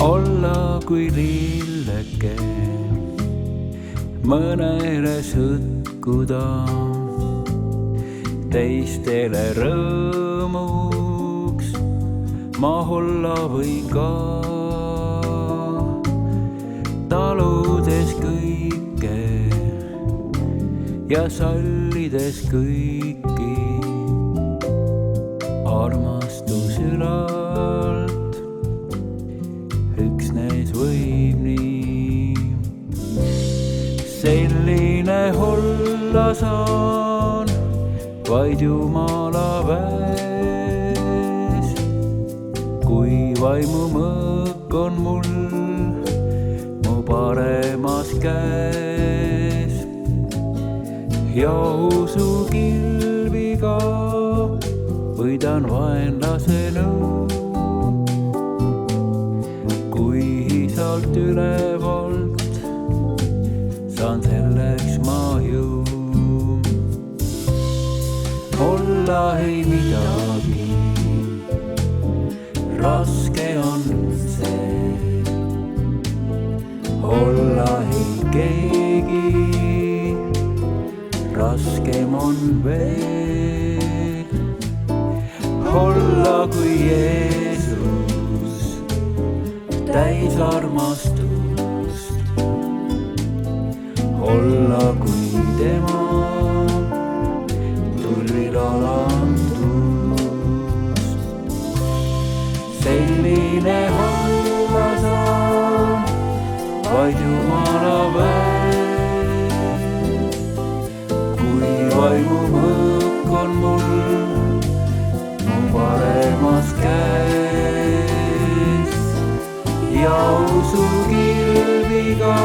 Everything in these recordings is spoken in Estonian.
olla kui lilleke, mõnele sõtkuda, teistele rõõmuks ma olla võin ka, taludes kõike ja sallides kõiki, armastus ülalt üksnes võib nii. Selline olla saan vaid Jumala väes, kui vaimu mõõk on mul mu paremas käes ja usukilbiga võidan vaenlase nõu. Kui sealt ülevalt saan selleks ma jõu, olla ei midagi, raske on see, olla ei keegi, raskem on veel, olla kui Jeesus täis armastust, olla kui tema tulvil alandust. Selline olla saan vaid Jumala väes, kui vaimu mõõk on mul mu paremas käes ja usukilbiga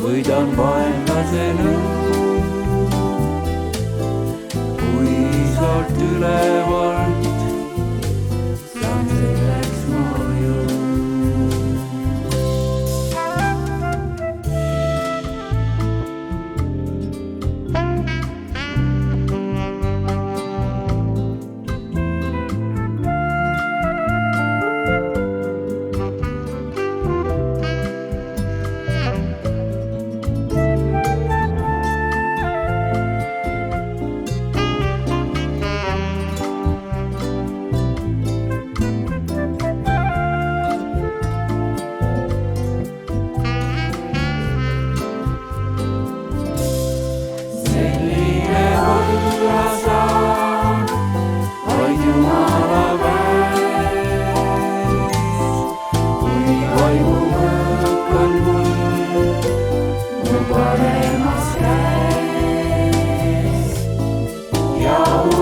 võidan vaenlase nõu. Kui sealt ülevalt saan selleks ma jõu.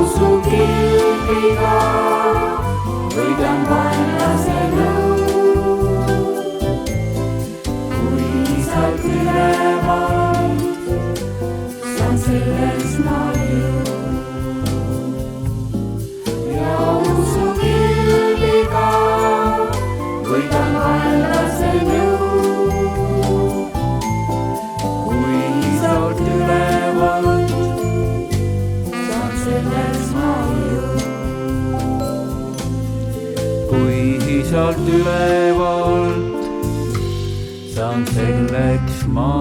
Usukilbiga võidan vaenlase nõu, kui sealt ülevalt saan selleks ma jõu. Ja usukilbiga võidan vaenlase nõu, kui sealt ülevalt saan selleks ma jõu. Kui sealt ülevalt saan selleks ma